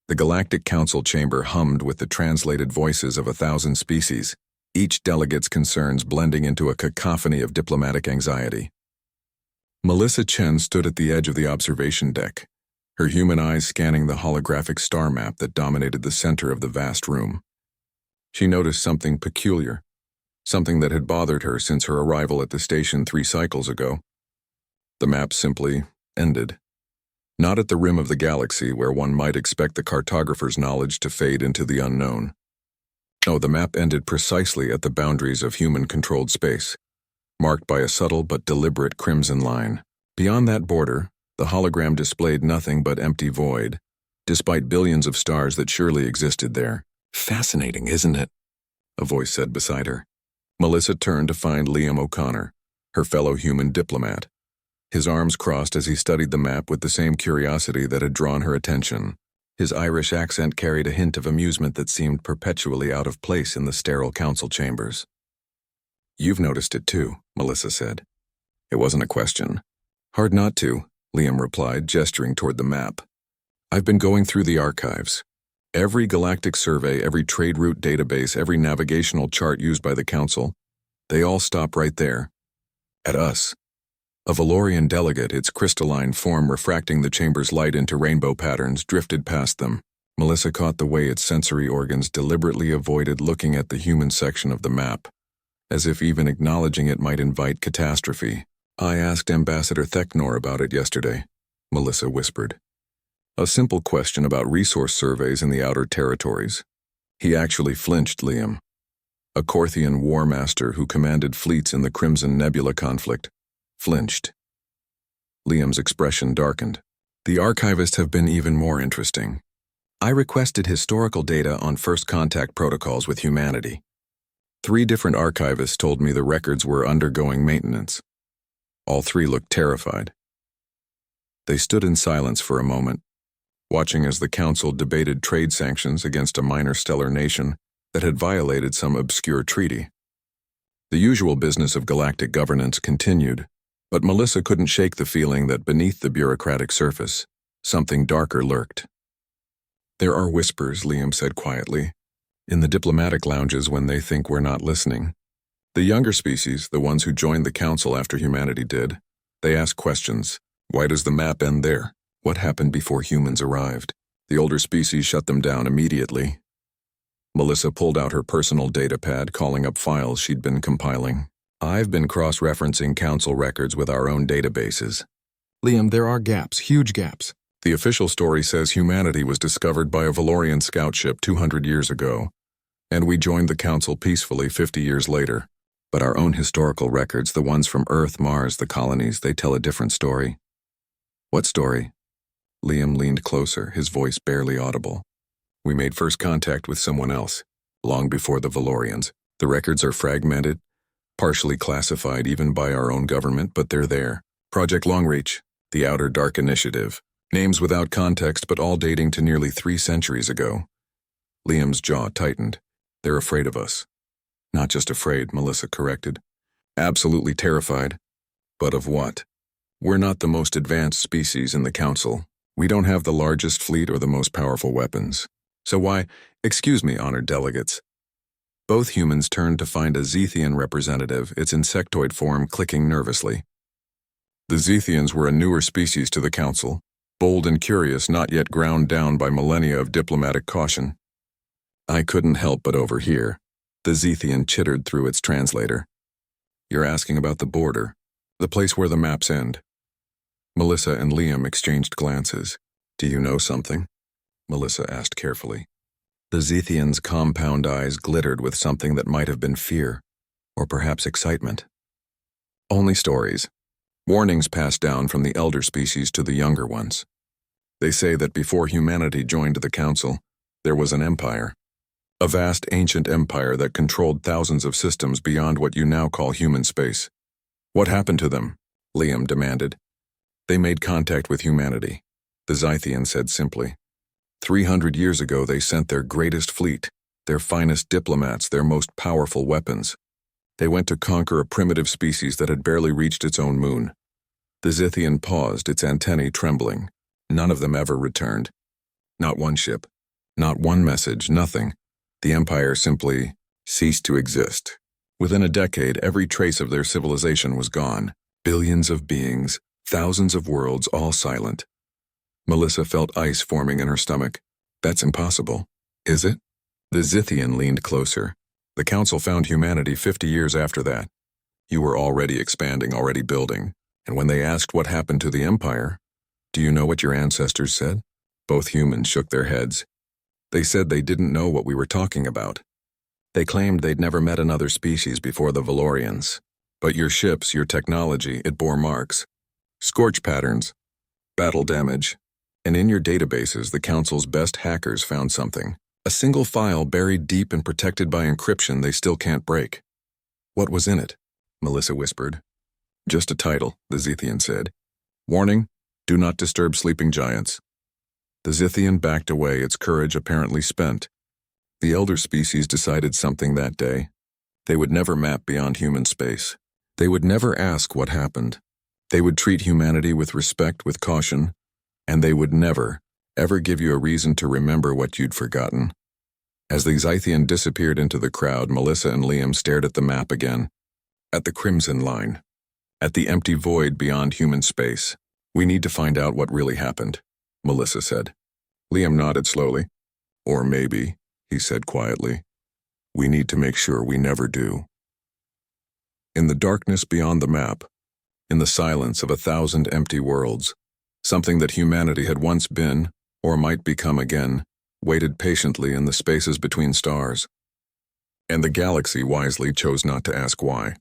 The Galactic Council chamber hummed with the translated voices of 1,000 species, each delegate's concerns blending into a cacophony of diplomatic anxiety. Melissa Chen stood at the edge of the observation deck, her human eyes scanning the holographic star map that dominated the center of the vast room. She noticed something peculiar, something that had bothered her since her arrival at the station 3 cycles ago. The map simply ended. Not at the rim of the galaxy where one might expect the cartographer's knowledge to fade into the unknown. No, the map ended precisely at the boundaries of human-controlled space, marked by a subtle but deliberate crimson line. Beyond that border, the hologram displayed nothing but empty void, despite billions of stars that surely existed there. "Fascinating, isn't it?" a voice said beside her. Melissa turned to find Liam O'Connor, her fellow human diplomat. His arms crossed as he studied the map with the same curiosity that had drawn her attention. His Irish accent carried a hint of amusement that seemed perpetually out of place in the sterile council chambers. "You've noticed it too," Melissa said. It wasn't a question. "Hard not to," Liam replied, gesturing toward the map. "I've been going through the archives. Every galactic survey, every trade route database, every navigational chart used by the Council, they all stop right there. At us. A Valorian delegate, its crystalline form refracting the chamber's light into rainbow patterns, drifted past them. Melissa caught the way its sensory organs deliberately avoided looking at the human section of the map, as if even acknowledging it might invite catastrophe. "I asked Ambassador Theknor about it yesterday," Melissa whispered. "A simple question about resource surveys in the outer territories." He actually flinched, Liam. A Korthian war master who commanded fleets in the Crimson Nebula conflict. Flinched. Liam's expression darkened. "The archivists have been even more interesting. I requested historical data on first contact protocols with humanity. 3 different archivists told me the records were undergoing maintenance. All 3 looked terrified." They stood in silence for a moment, watching as the Council debated trade sanctions against a minor stellar nation that had violated some obscure treaty. The usual business of galactic governance continued, but Melissa couldn't shake the feeling that beneath the bureaucratic surface, something darker lurked. "There are whispers," Liam said quietly, "in the diplomatic lounges when they think we're not listening. The younger species, the ones who joined the Council after humanity did, they ask questions. Why does the map end there? What happened before humans arrived? The older species shut them down immediately." Melissa pulled out her personal data pad, calling up files she'd been compiling. "I've been cross-referencing Council records with our own databases. Liam, there are gaps, huge gaps. The official story says humanity was discovered by a Valorian scout ship 200 years ago, and we joined the Council peacefully 50 years later. But our own historical records, the ones from Earth, Mars, the colonies, they tell a different story." "What story?" Liam leaned closer, his voice barely audible. "We made first contact with someone else, long before the Valorians. The records are fragmented, partially classified even by our own government, but they're there. Project Longreach, the Outer Dark Initiative. Names without context, but all dating to nearly 3 centuries ago." Liam's jaw tightened. "They're afraid of us." "Not just afraid," Melissa corrected. "Absolutely terrified." "But of what? We're not the most advanced species in the Council. We don't have the largest fleet or the most powerful weapons. So why, excuse me, honored delegates." Both humans turned to find a Zethian representative, its insectoid form clicking nervously. The Zethians were a newer species to the Council, bold and curious, not yet ground down by millennia of diplomatic caution. "I couldn't help but overhear," the Zethian chittered through its translator. "You're asking about the border, the place where the maps end." Melissa and Liam exchanged glances. "Do you know something?" Melissa asked carefully. The Zethian's compound eyes glittered with something that might have been fear, or perhaps excitement. "Only stories. Warnings passed down from the elder species to the younger ones. They say that before humanity joined the Council, there was an empire. A vast ancient empire that controlled thousands of systems beyond what you now call human space. What happened to them?" Liam demanded. "They made contact with humanity," the Zythian said simply. 300 years ago they sent their greatest fleet, their finest diplomats, their most powerful weapons. They went to conquer a primitive species that had barely reached its own moon. The Zythian paused, its antennae trembling. None of them ever returned. Not one ship, Not one message, nothing. The Empire simply ceased to exist. Within a decade, every trace of their civilization was gone. Billions of beings, thousands of worlds, all silent. Melissa felt ice forming in her stomach. That's impossible. Is it? The Zithian leaned closer. The Council found humanity 50 years after that. You were already expanding, already building. And when they asked what happened to the Empire, do you know what your ancestors said? Both humans shook their heads. They said they didn't know what we were talking about. They claimed they'd never met another species before the Valorians. But your ships, your technology, it bore marks. Scorch patterns, battle damage. And in your databases, the Council's best hackers found something. A single file buried deep and protected by encryption they still can't break. What was in it? Melissa whispered. Just a title, the Zithian said. Warning, do not disturb sleeping giants. The Zithian backed away, its courage apparently spent. The elder species decided something that day. They would never map beyond human space. They would never ask what happened. They would treat humanity with respect, with caution, and they would never, ever give you a reason to remember what you'd forgotten. As the Zithian disappeared into the crowd, Melissa and Liam stared at the map again. At the Crimson Line. At the empty void beyond human space. We need to find out what really happened, Melissa said. Liam nodded slowly. Or maybe, he said quietly, we need to make sure we never do. In the darkness beyond the map, in the silence of 1,000 empty worlds, something that humanity had once been, or might become again, waited patiently in the spaces between stars. And the galaxy wisely chose not to ask why.